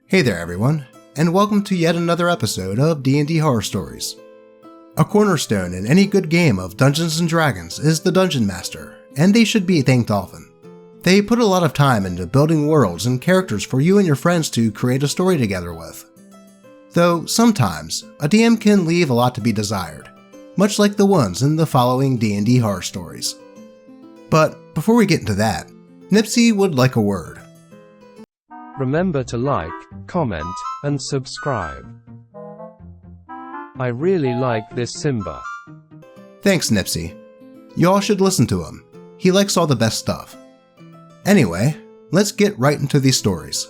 Hey there everyone, and welcome to yet another episode of D&D Horror Stories. A cornerstone in any good game of Dungeons & Dragons is the Dungeon Master, and they should be thanked often. They put a lot of time into building worlds and characters for you and your friends to create a story together with. Though sometimes, a DM can leave a lot to be desired, much like the ones in the following D&D Horror Stories. But before we get into that, Nipsey would like a word. Remember to like, comment, and subscribe. I really like this Simba. Thanks, Nipsey. Y'all should listen to him. He likes all the best stuff. Anyway, let's get right into these stories.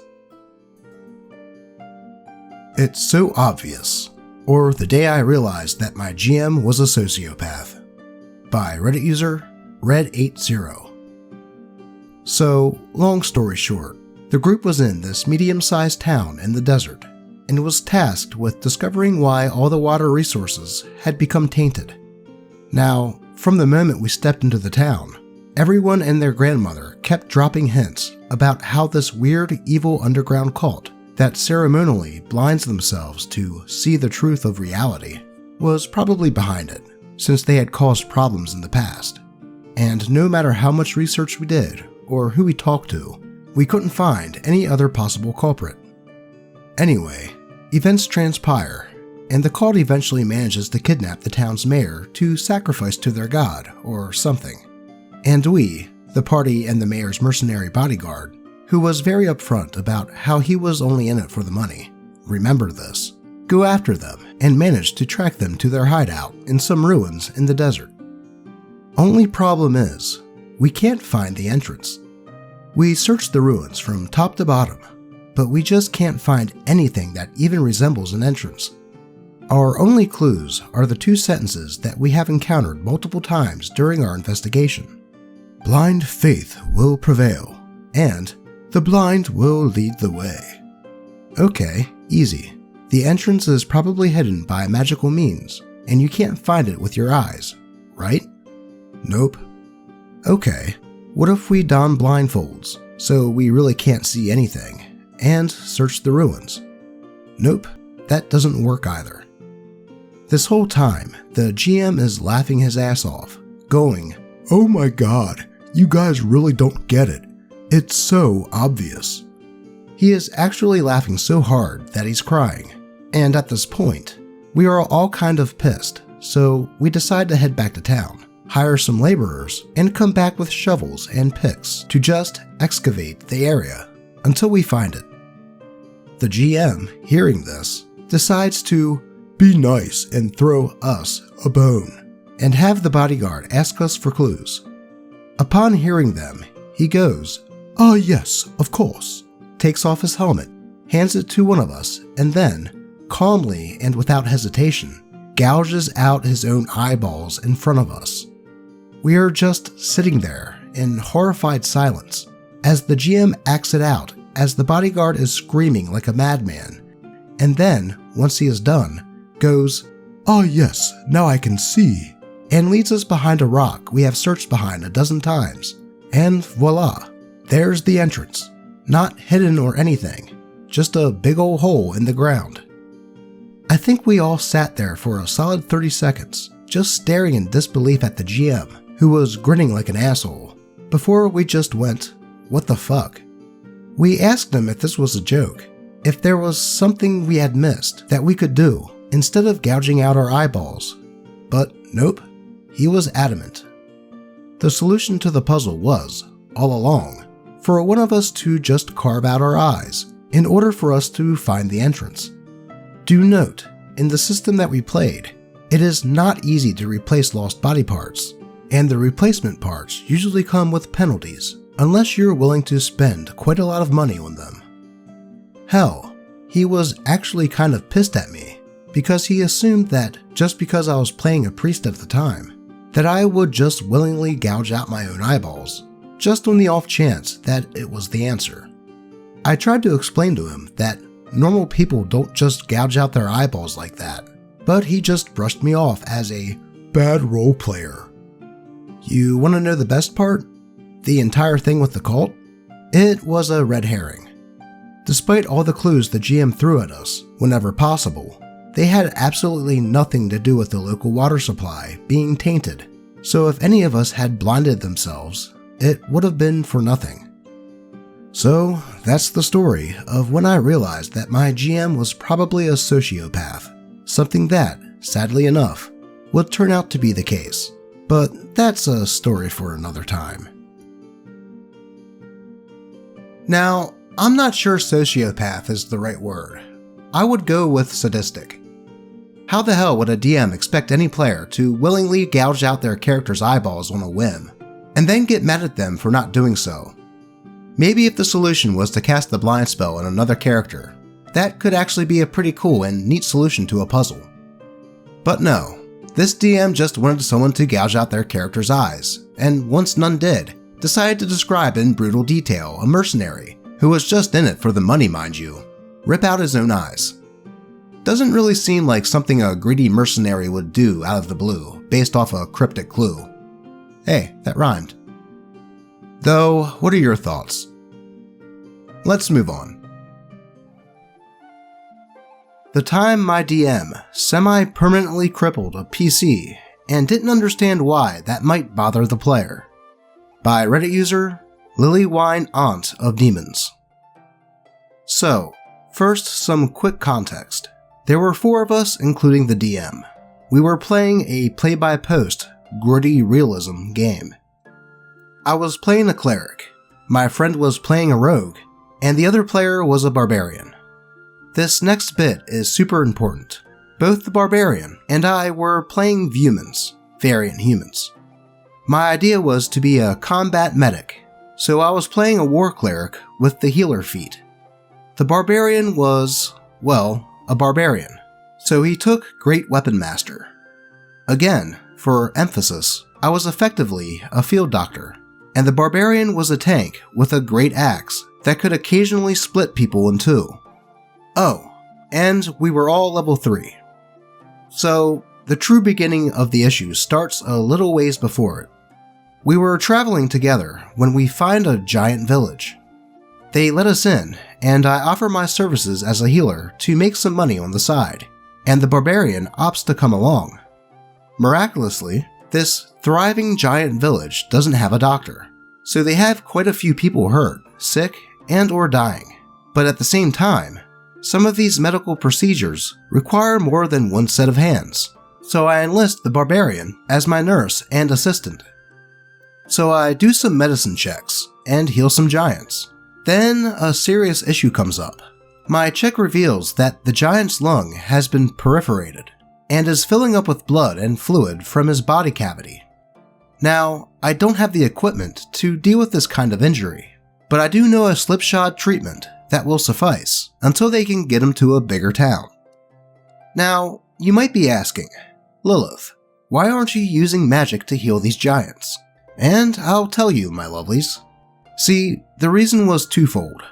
It's so obvious, or the day I realized that my GM was a sociopath. By Reddit user Red80. So, long story short, the group was in this medium-sized town in the desert, and was tasked with discovering why all the water resources had become tainted. Now, from the moment we stepped into the town, everyone and their grandmother kept dropping hints about how this weird, evil underground cult that ceremonially blinds themselves to see the truth of reality was probably behind it, since they had caused problems in the past. And no matter how much research we did, or who we talked to, we couldn't find any other possible culprit. Anyway, events transpire, and the cult eventually manages to kidnap the town's mayor to sacrifice to their god, or something. And we, the party and the mayor's mercenary bodyguard, who was very upfront about how he was only in it for the money, remember this, go after them and manage to track them to their hideout in some ruins in the desert. Only problem is, we can't find the entrance. We searched the ruins from top to bottom, but we just can't find anything that even resembles an entrance. Our only clues are the two sentences that we have encountered multiple times during our investigation. Blind faith will prevail, and the blind will lead the way. Okay, easy. The entrance is probably hidden by magical means, and you can't find it with your eyes, right? Nope. Okay. What if we don blindfolds, so we really can't see anything, and search the ruins? Nope, that doesn't work either. This whole time, the GM is laughing his ass off, going, "Oh my god, you guys really don't get it. It's so obvious." He is actually laughing so hard that he's crying, and at this point, we are all kind of pissed, so we decide to head back to town, hire some laborers, and come back with shovels and picks to just excavate the area until we find it. The GM, hearing this, decides to be nice and throw us a bone, and have the bodyguard ask us for clues. Upon hearing them, he goes, "Ah yes, of course," takes off his helmet, hands it to one of us, and then, calmly and without hesitation, gouges out his own eyeballs in front of us. We are just sitting there in horrified silence as the GM acts it out as the bodyguard is screaming like a madman, and then, once he is done, goes, "Ah yes, now I can see," and leads us behind a rock we have searched behind a dozen times, and voila, there's the entrance. Not hidden or anything, just a big old hole in the ground. I think we all sat there for a solid 30 seconds, just staring in disbelief at the GM, who was grinning like an asshole, before we just went, "What the fuck?" We asked him if this was a joke, if there was something we had missed that we could do instead of gouging out our eyeballs, but nope, he was adamant. The solution to the puzzle was, all along, for one of us to just carve out our eyes in order for us to find the entrance. Do note, in the system that we played, it is not easy to replace lost body parts, and the replacement parts usually come with penalties unless you're willing to spend quite a lot of money on them. Hell, he was actually kind of pissed at me because he assumed that just because I was playing a priest at the time, that I would just willingly gouge out my own eyeballs, just on the off chance that it was the answer. I tried to explain to him that normal people don't just gouge out their eyeballs like that, but he just brushed me off as a bad role player. You want to know the best part? The entire thing with the cult? It was a red herring. Despite all the clues the GM threw at us whenever possible, they had absolutely nothing to do with the local water supply being tainted, so if any of us had blinded themselves, it would have been for nothing. So that's the story of when I realized that my GM was probably a sociopath, something that, sadly enough, would turn out to be the case. But that's a story for another time. Now, I'm not sure sociopath is the right word. I would go with sadistic. How the hell would a DM expect any player to willingly gouge out their character's eyeballs on a whim, and then get mad at them for not doing so? Maybe if the solution was to cast the blind spell on another character, that could actually be a pretty cool and neat solution to a puzzle. But no, this DM just wanted someone to gouge out their character's eyes, and once none did, decided to describe in brutal detail a mercenary, who was just in it for the money mind you, rip out his own eyes. Doesn't really seem like something a greedy mercenary would do out of the blue, based off a cryptic clue. Hey, that rhymed. Though, what are your thoughts? Let's move on. The time my DM semi-permanently crippled a PC and didn't understand why that might bother the player. By Reddit user, Lilywine Aunt of Demons. So, first some quick context. There were 4 of us, including the DM. We were playing a play-by-post, gritty realism game. I was playing a cleric, my friend was playing a rogue, and the other player was a barbarian. This next bit is super important. Both the barbarian and I were playing humans, variant humans. My idea was to be a combat medic, so I was playing a war cleric with the healer feat. The barbarian was, well, a barbarian, so he took Great Weapon Master. Again, for emphasis, I was effectively a field doctor, and the barbarian was a tank with a great axe that could occasionally split people in two. Oh, and we were all level 3. So, the true beginning of the issue starts a little ways before it. We were traveling together when we find a giant village. They let us in, and I offer my services as a healer to make some money on the side, and the barbarian opts to come along. Miraculously, this thriving giant village doesn't have a doctor, so they have quite a few people hurt, sick, and or dying. But at the same time, some of these medical procedures require more than one set of hands, so I enlist the barbarian as my nurse and assistant. So I do some medicine checks and heal some giants. Then a serious issue comes up. My check reveals that the giant's lung has been perforated and is filling up with blood and fluid from his body cavity. Now, I don't have the equipment to deal with this kind of injury, but I do know a slipshod treatment that will suffice until they can get him to a bigger town. Now, you might be asking, Lilith, why aren't you using magic to heal these giants? And I'll tell you, my lovelies. See, the reason was twofold.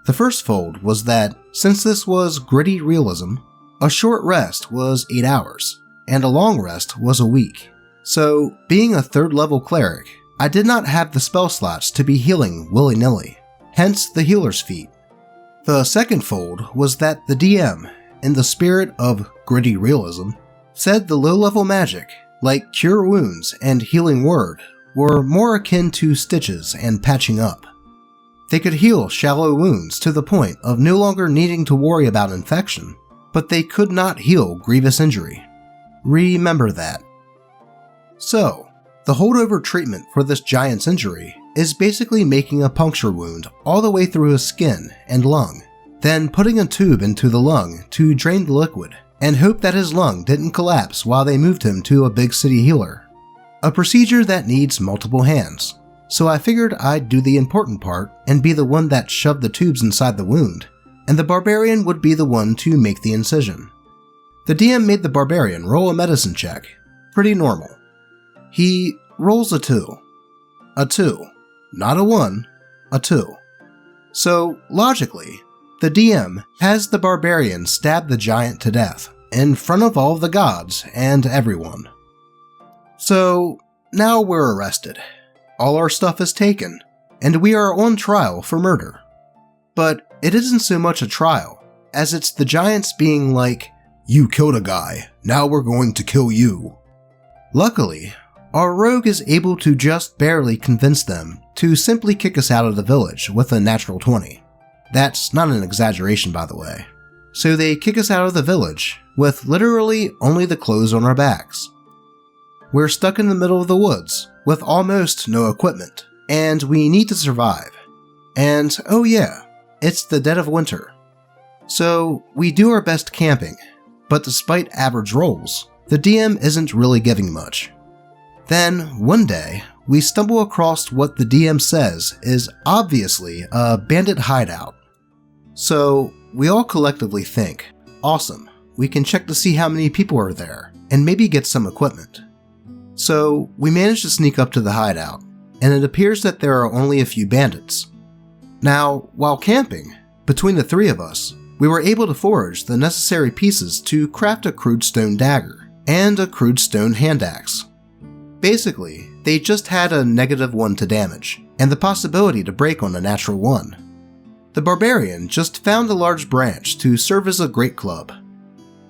The first fold was that, since this was gritty realism, a short rest was 8 hours, and a long rest was a week. So, being a 3rd level cleric, I did not have the spell slots to be healing willy-nilly, hence the healer's feat. The second fold was that the DM, in the spirit of gritty realism, said the low-level magic, like Cure Wounds and Healing Word, were more akin to stitches and patching up. They could heal shallow wounds to the point of no longer needing to worry about infection, but they could not heal grievous injury. Remember that. So, the holdover treatment for this giant's injury is basically making a puncture wound all the way through his skin and lung, then putting a tube into the lung to drain the liquid, and hope that his lung didn't collapse while they moved him to a big city healer. A procedure that needs multiple hands, so I figured I'd do the important part and be the one that shoved the tubes inside the wound, and the barbarian would be the one to make the incision. The DM made the barbarian roll a medicine check. Pretty normal. He rolls a 2. A 2. Not a 1. A 2. So, logically, the DM has the barbarian stab the giant to death, in front of all the gods and everyone. So, now we're arrested. All our stuff is taken, and we are on trial for murder. But it isn't so much a trial, as it's the giants being like, "You killed a guy, now we're going to kill you." Luckily, our rogue is able to just barely convince them to simply kick us out of the village with a natural 20. That's not an exaggeration, by the way. So they kick us out of the village with literally only the clothes on our backs. We're stuck in the middle of the woods with almost no equipment, and we need to survive. And oh yeah, it's the dead of winter. So we do our best camping, but despite average rolls, the DM isn't really giving much. Then, one day, we stumble across what the DM says is obviously a bandit hideout. So, we all collectively think, awesome, we can check to see how many people are there, and maybe get some equipment. So, we manage to sneak up to the hideout, and it appears that there are only a few bandits. Now, while camping, between the three of us, we were able to forage the necessary pieces to craft a crude stone dagger, and a crude stone hand axe. Basically, they just had a -1 to damage, and the possibility to break on a natural 1. The barbarian just found a large branch to serve as a great club.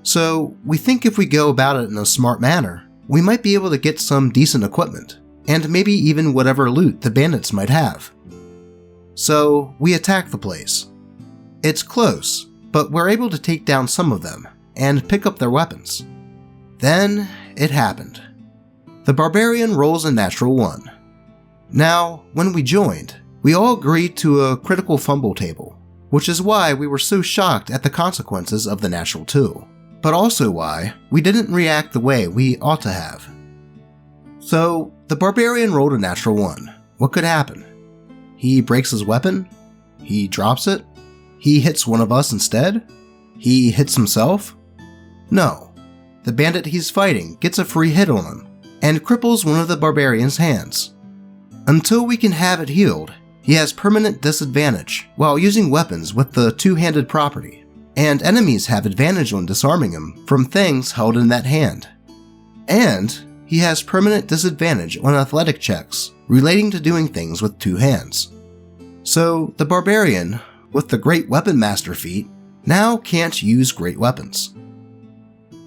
So, we think if we go about it in a smart manner, we might be able to get some decent equipment, and maybe even whatever loot the bandits might have. So, we attack the place. It's close, but we're able to take down some of them, and pick up their weapons. Then, it happened. The barbarian rolls a natural 1. Now, when we joined, we all agreed to a critical fumble table, which is why we were so shocked at the consequences of the natural 2, but also why we didn't react the way we ought to have. So, the barbarian rolled a natural 1. What could happen? He breaks his weapon? He drops it? He hits one of us instead? He hits himself? No. The bandit he's fighting gets a free hit on him, and cripples one of the barbarian's hands. Until we can have it healed, he has permanent disadvantage while using weapons with the two-handed property, and enemies have advantage on disarming him from things held in that hand. And he has permanent disadvantage on athletic checks relating to doing things with two hands. So the barbarian, with the Great Weapon Master feat, now can't use great weapons.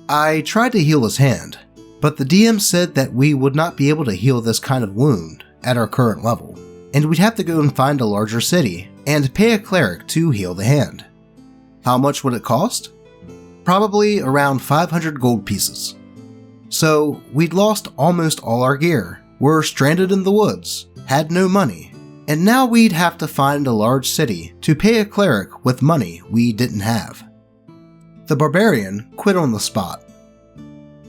I tried to heal his hand, but the DM said that we would not be able to heal this kind of wound at our current level, and we'd have to go and find a larger city and pay a cleric to heal the hand. How much would it cost? Probably around 500 gold pieces. So we'd lost almost all our gear, were stranded in the woods, had no money, and now we'd have to find a large city to pay a cleric with money we didn't have. The barbarian quit on the spot.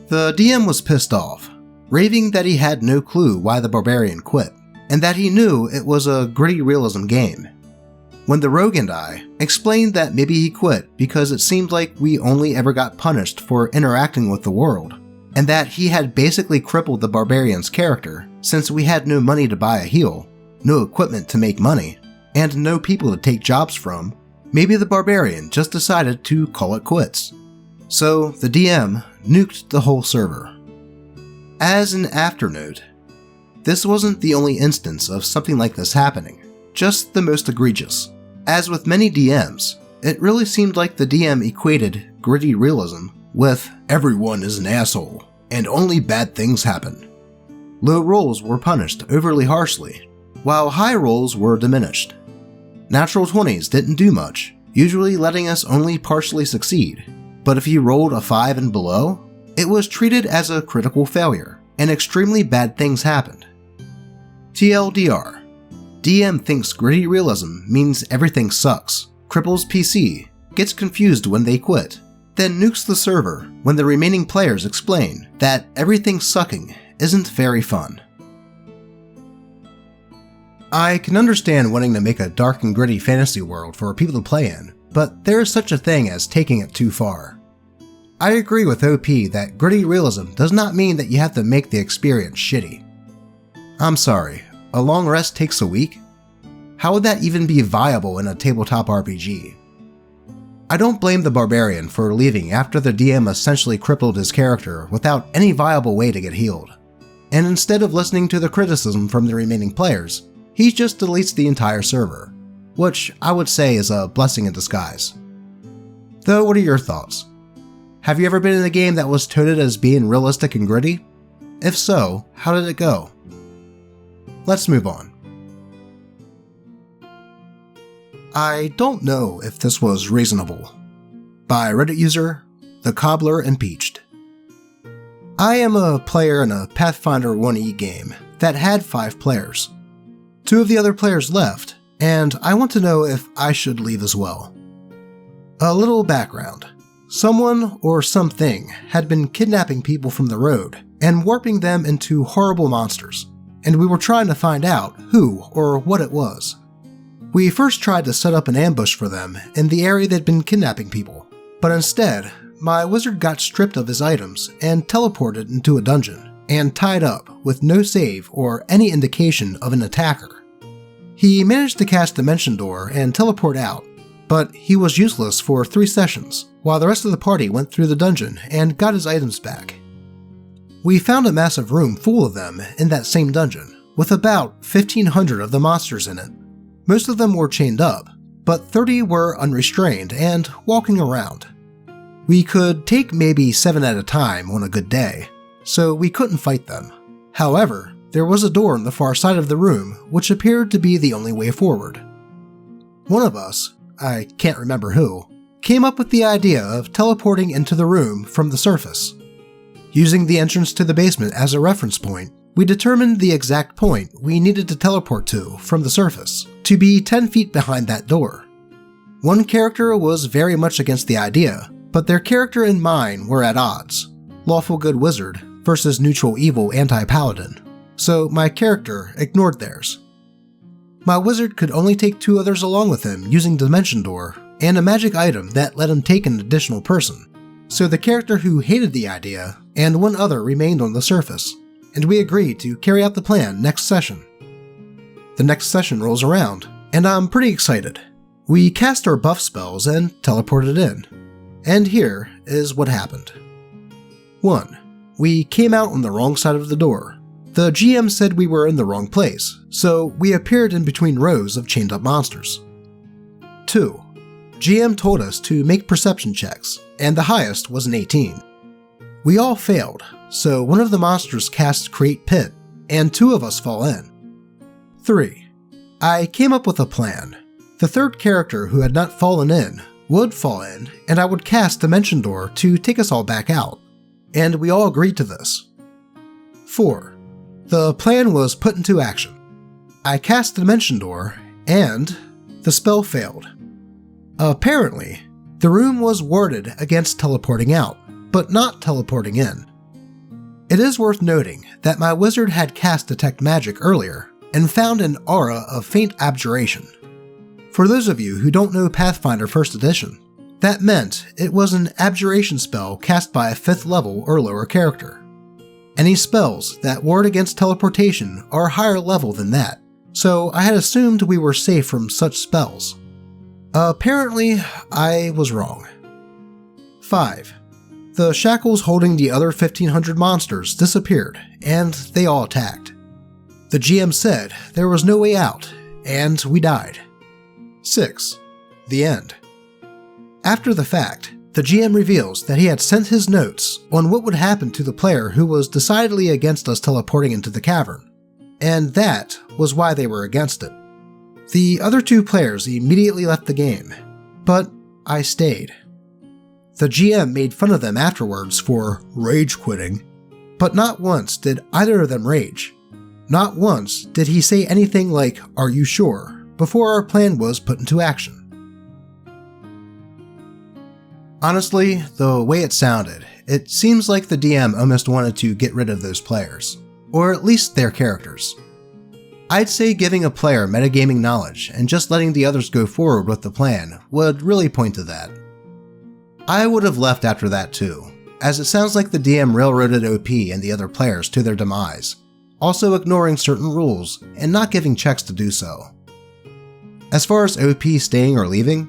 The DM was pissed off, raving that he had no clue why the barbarian quit, and that he knew it was a gritty realism game. When the rogue and I explained that maybe he quit because it seemed like we only ever got punished for interacting with the world, and that he had basically crippled the barbarian's character since we had no money to buy a heal, no equipment to make money, and no people to take jobs from, maybe the barbarian just decided to call it quits. So the DM nuked the whole server. As an afternote, this wasn't the only instance of something like this happening, just the most egregious. As with many DMs, it really seemed like the DM equated gritty realism with "everyone is an asshole, and only bad things happen." Low rolls were punished overly harshly, while high rolls were diminished. Natural 20s didn't do much, usually letting us only partially succeed, but if you rolled a 5 and below, it was treated as a critical failure, and extremely bad things happened. TLDR, DM thinks gritty realism means everything sucks, cripples PC, gets confused when they quit, then nukes the server when the remaining players explain that everything sucking isn't very fun. I can understand wanting to make a dark and gritty fantasy world for people to play in, but there is such a thing as taking it too far. I agree with OP that gritty realism does not mean that you have to make the experience shitty. I'm sorry, a long rest takes a week? How would that even be viable in a tabletop RPG? I don't blame the barbarian for leaving after the DM essentially crippled his character without any viable way to get healed, and instead of listening to the criticism from the remaining players, he just deletes the entire server. which I would say is a blessing in disguise. Though, what are your thoughts? Have you ever been in a game that was touted as being realistic and gritty? If so, how did it go? Let's move on. I don't know if this was reasonable. By Reddit user, The Cobbler Impeached. I am a player in a Pathfinder 1e game that had 5 players. 2 of the other players left, and I want to know if I should leave as well. A little background. Someone or something had been kidnapping people from the road and warping them into horrible monsters, and we were trying to find out who or what it was. We first tried to set up an ambush for them in the area they'd been kidnapping people, but instead, my wizard got stripped of his items and teleported into a dungeon, and tied up with no save or any indication of an attacker. He managed to cast Dimension Door and teleport out, but he was useless for 3 sessions, while the rest of the party went through the dungeon and got his items back. We found a massive room full of them in that same dungeon, with about 1,500 of the monsters in it. Most of them were chained up, but 30 were unrestrained and walking around. We could take maybe 7 at a time on a good day, so we couldn't fight them. However, there was a door on the far side of the room which appeared to be the only way forward. One of us, I can't remember who, came up with the idea of teleporting into the room from the surface. Using the entrance to the basement as a reference point, we determined the exact point we needed to teleport to from the surface to be 10 feet behind that door. One character was very much against the idea, but their character and mine were at odds, lawful good wizard versus neutral evil anti-paladin, so my character ignored theirs. My wizard could only take 2 others along with him using Dimension Door and a magic item that let him take an additional person, so the character who hated the idea and 1 other remained on the surface, and we agreed to carry out the plan next session. The next session rolls around, and I'm pretty excited. We cast our buff spells and teleported in. And here is what happened. 1. We came out on the wrong side of the door. The GM said we were in the wrong place, so we appeared in between rows of chained up monsters. 2. GM told us to make perception checks, and the highest was an 18. We all failed, so one of the monsters cast Create Pit, and 2 of us fall in. 3. I came up with a plan. The 3rd character who had not fallen in would fall in, and I would cast Dimension Door to take us all back out, and we all agreed to this. 4. The plan was put into action. I cast Dimension Door, and the spell failed. Apparently, the room was warded against teleporting out, but not teleporting in. It is worth noting that my wizard had cast Detect Magic earlier, and found an aura of faint abjuration. For those of you who don't know Pathfinder 1st edition, that meant it was an abjuration spell cast by a 5th level or lower character. Any spells that ward against teleportation are higher level than that, so I had assumed we were safe from such spells. Apparently, I was wrong. 5. The shackles holding the other 1,500 monsters disappeared, and they all attacked. The GM said there was no way out, and we died. 6. The end. After the fact, the GM reveals that he had sent his notes on what would happen to the player who was decidedly against us teleporting into the cavern, and that was why they were against it. The other 2 players immediately left the game, but I stayed. The GM made fun of them afterwards for rage quitting, but not once did either of them rage. Not once did he say anything like, "Are you sure?" before our plan was put into action. Honestly, the way it sounded, it seems like the DM almost wanted to get rid of those players, or at least their characters. I'd say giving a player metagaming knowledge and just letting the others go forward with the plan would really point to that. I would have left after that too, as it sounds like the DM railroaded OP and the other players to their demise, also ignoring certain rules and not giving checks to do so. As far as OP staying or leaving,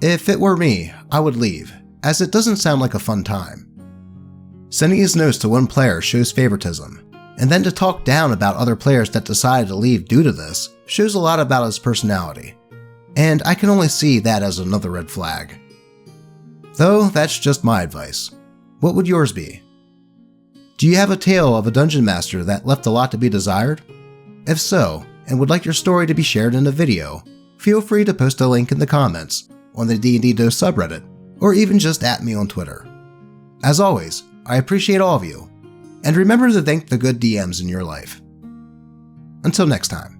if it were me, I would leave, as it doesn't sound like a fun time. Sending his notes to one player shows favoritism, and then to talk down about other players that decided to leave due to this shows a lot about his personality. and I can only see that as another red flag. Though that's just my advice. What would yours be? Do you have a tale of a dungeon master that left a lot to be desired? If so, and would like your story to be shared in a video, feel free to post a link in the comments on the D&D Dose subreddit, or even just at me on Twitter. As always, I appreciate all of you, and remember to thank the good DMs in your life. Until next time.